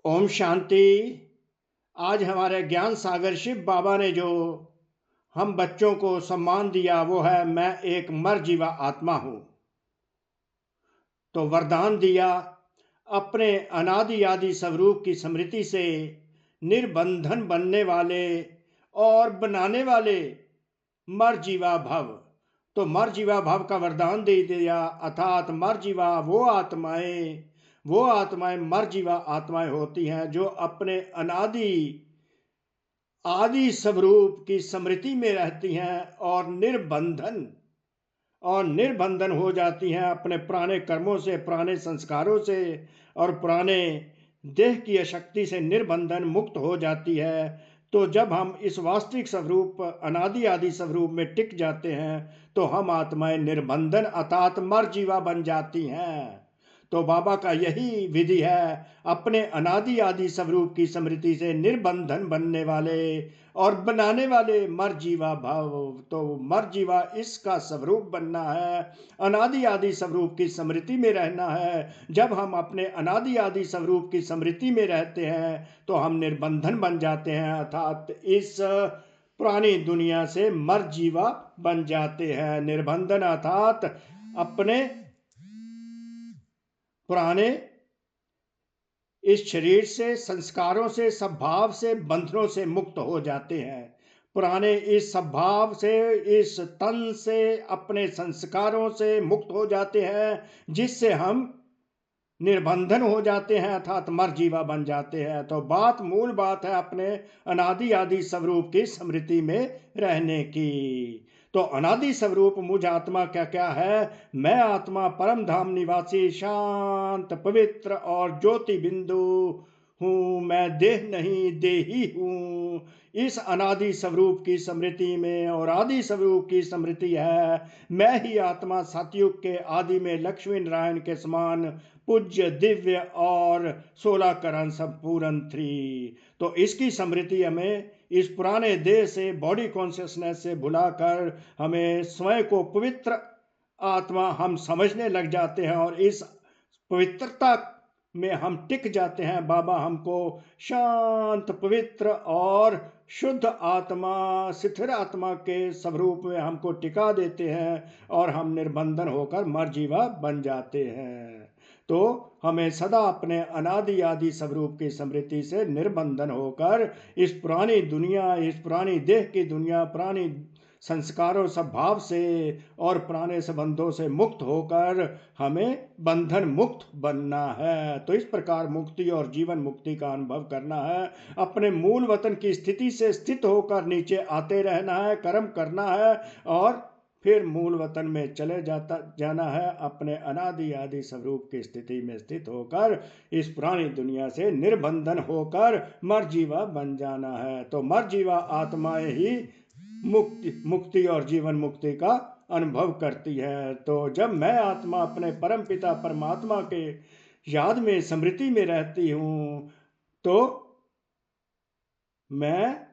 ओम शांति। आज हमारे ज्ञान सागर शिव बाबा ने जो हम बच्चों को सम्मान दिया वो है मैं एक मर जीवा आत्मा हूं। तो वरदान दिया अपने अनादि आदि स्वरूप की स्मृति से निर्बंधन बनने वाले और बनाने वाले मर जीवा भव। तो मर जीवा भव का वरदान दे दिया, अर्थात मर जीवा वो आत्माएं मर जीवा आत्माएं होती हैं जो अपने अनादि आदि स्वरूप की स्मृति में रहती हैं और निर्बंधन हो जाती हैं अपने पुराने कर्मों से, पुराने संस्कारों से और पुराने देह की अशक्ति से निर्बंधन मुक्त हो जाती है। तो जब हम इस वास्तविक स्वरूप अनादि आदि स्वरूप में टिक जाते हैं तो हम आत्माएं निर्बंधन अर्थात मर जीवा बन जाती हैं। तो बाबा का यही विधि है, अपने अनादि आदि स्वरूप की स्मृति से निर्बंधन बनने वाले और बनाने वाले मर जीवा भव। तो मर जीवा इसका स्वरूप बनना है, अनादि आदि स्वरूप की स्मृति में रहना है। जब हम अपने अनादि आदि स्वरूप की स्मृति में रहते हैं तो हम निर्बंधन बन जाते हैं, अर्थात इस पुरानी दुनिया से मर जीवा बन जाते हैं। निर्बंधन अर्थात अपने पुराने इस शरीर से, संस्कारों से, स्वभाव से, बंधनों से मुक्त हो जाते हैं। पुराने इस स्वभाव से, इस तन से, अपने संस्कारों से मुक्त हो जाते हैं, जिससे हम निर्बंधन हो जाते हैं अर्थात मर जीवा बन जाते हैं। तो मूल बात है अपने अनादि आदि स्वरूप की स्मृति में रहने की। तो अनादि स्वरूप मुझ आत्मा क्या क्या है? मैं आत्मा परम धाम निवासी शांत पवित्र और ज्योति बिंदु हूं। मैं देह नहीं देही हूं। इस अनादि स्वरूप की स्मृति में और आदि स्वरूप की स्मृति है मैं ही आत्मा सतयुग के आदि में लक्ष्मी नारायण के समान पूज्य दिव्य और 16 करण संपूर्ण 3। तो इसकी स्मृति हमें इस पुराने देह से, बॉडी कॉन्शियसनेस से भुलाकर हमें स्वयं को पवित्र आत्मा हम समझने लग जाते हैं और इस पवित्रता में हम टिक जाते हैं। बाबा हमको शांत पवित्र और शुद्ध आत्मा, स्थिर आत्मा के स्वरूप में हमको टिका देते हैं और हम निर्बंधन होकर मर जीवा बन जाते हैं। तो हमें सदा अपने अनादि आदि स्वरूप की स्मृति से निर्बंधन होकर इस पुरानी दुनिया, इस पुरानी देह की दुनिया, पुरानी संस्कारों स्वभाव से और पुराने संबंधों से मुक्त होकर हमें बंधन मुक्त बनना है। तो इस प्रकार मुक्ति और जीवन मुक्ति का अनुभव करना है। अपने मूल वतन की स्थिति से स्थित होकर नीचे आते रहना है, कर्म करना है और फिर मूल वतन में चले जाना है। अपने अनादि आदि स्वरूप की स्थिति में स्थित होकर इस पुरानी दुनिया से निर्बंधन होकर मर जीवा बन जाना है। तो मर जीवा आत्माएं ही मुक्ति और जीवन मुक्ति का अनुभव करती है। तो जब मैं आत्मा अपने परम पिता परमात्मा के याद में, स्मृति में रहती हूं तो मैं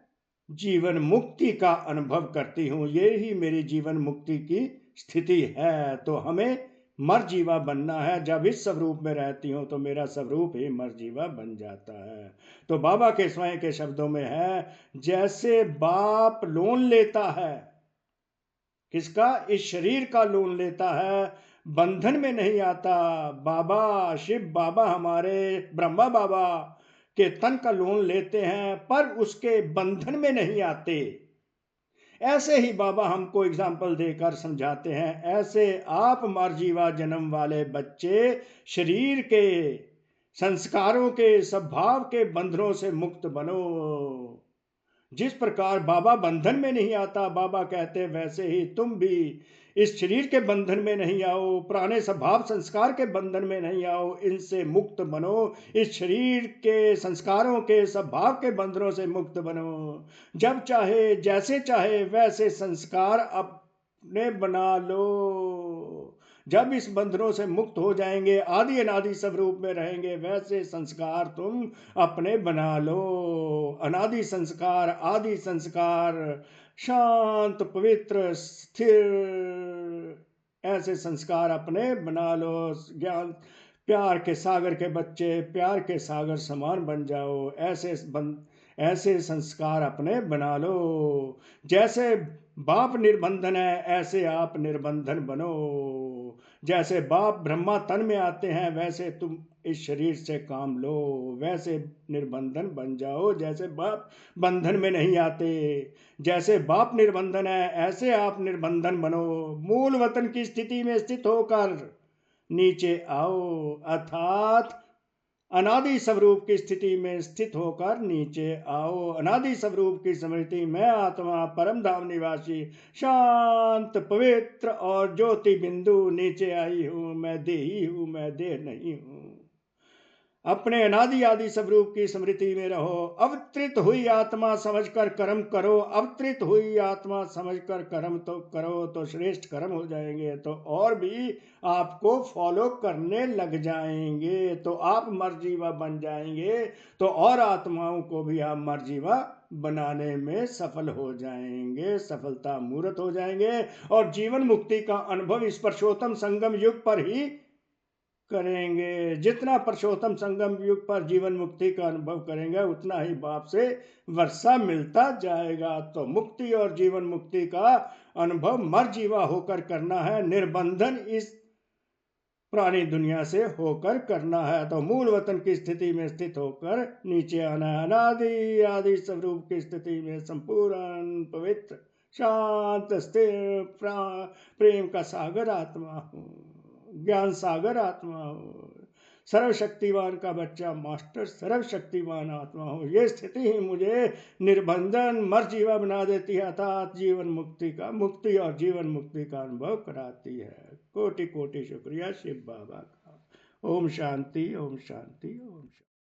जीवन मुक्ति का अनुभव करती हूं। ये ही मेरी जीवन मुक्ति की स्थिति है। तो हमें मर जीवा बनना है। जब इस स्वरूप में रहती हूं तो मेरा स्वरूप ही मर जीवा बन जाता है। तो बाबा के स्वयं के शब्दों में है, जैसे बाप लोन लेता है, किसका? इस शरीर का लोन लेता है, बंधन में नहीं आता। बाबा शिव बाबा हमारे ब्रह्मा बाबा के तन का लोन लेते हैं पर उसके बंधन में नहीं आते। ऐसे ही बाबा हमको एग्जाम्पल देकर समझाते हैं, ऐसे आप मरजीवा जन्म वाले बच्चे शरीर के, संस्कारों के, स्वभाव के बंधनों से मुक्त बनो। जिस प्रकार बाबा बंधन में नहीं आता, बाबा कहते वैसे ही तुम भी इस शरीर के बंधन में नहीं आओ, पुराने स्वभाव संस्कार के बंधन में नहीं आओ, इनसे मुक्त बनो। इस शरीर के संस्कारों के स्वभाव के बंधनों से मुक्त बनो। जब चाहे जैसे चाहे वैसे संस्कार अपने बना लो। जब इस बंधनों से मुक्त हो जाएंगे, आदि अनादि स्वरूप में रहेंगे, वैसे संस्कार तुम अपने बना लो। अनादि संस्कार, आदि संस्कार, शांत पवित्र स्थिर ऐसे संस्कार अपने बना लो। ज्ञान प्यार के सागर के बच्चे प्यार के सागर समान बन जाओ। ऐसे संस्कार अपने बना लो। जैसे बाप निर्बंधन है ऐसे आप निर्बंधन बनो। जैसे बाप ब्रह्मा तन में आते हैं वैसे तुम इस शरीर से काम लो। वैसे निर्बंधन बन जाओ जैसे बाप बंधन में नहीं आते। जैसे बाप निर्बंधन है ऐसे आप निर्बंधन बनो। मूल वतन की स्थिति में स्थित होकर नीचे आओ, अर्थात अनादि स्वरूप की स्थिति में स्थित होकर नीचे आओ। अनादि स्वरूप की स्मृति में आत्मा परम धाम निवासी शांत पवित्र और ज्योति बिंदु नीचे आई हूं। मैं देही हूं, मैं देह नहीं हूं। अपने अनादि आदि स्वरूप की स्मृति में रहो। अवतरित हुई आत्मा समझकर कर्म करो। अवतरित हुई आत्मा समझकर कर्म तो करो तो श्रेष्ठ कर्म हो जाएंगे। तो और भी आपको फॉलो करने लग जाएंगे। तो आप मर्जीवा बन जाएंगे। तो और आत्माओं को भी आप मर्जीवा बनाने में सफल हो जाएंगे, सफलता मूर्त हो जाएंगे। और जीवन मुक्ति का अनुभव इस पुरुषोत्तम संगम युग पर ही करेंगे। जितना पुरुषोत्तम संगम युग पर जीवन मुक्ति का अनुभव करेंगे उतना ही बाप से वर्षा मिलता जाएगा। तो मुक्ति और जीवन मुक्ति का अनुभव मर्जीवा होकर करना है, निर्बंधन इस पुरानी दुनिया से होकर करना है। तो मूल वतन की स्थिति में स्थित होकर नीचे आना है। अनादि आदि स्वरूप की स्थिति में संपूर्ण पवित्र शांत स्थिर प्रेम का सागर आत्मा हूँ, ज्ञान सागर आत्मा हूँ, सर्वशक्तिवान का बच्चा मास्टर सर्वशक्तिवान आत्मा हूँ। ये स्थिति ही मुझे निर्बंधन मर्जीवा बना देती है, अर्थात जीवन मुक्ति का, मुक्ति और जीवन मुक्ति का अनुभव कराती है। कोटि कोटि शुक्रिया शिव बाबा का। ओम शांति, ओम शांति, ओम शांति।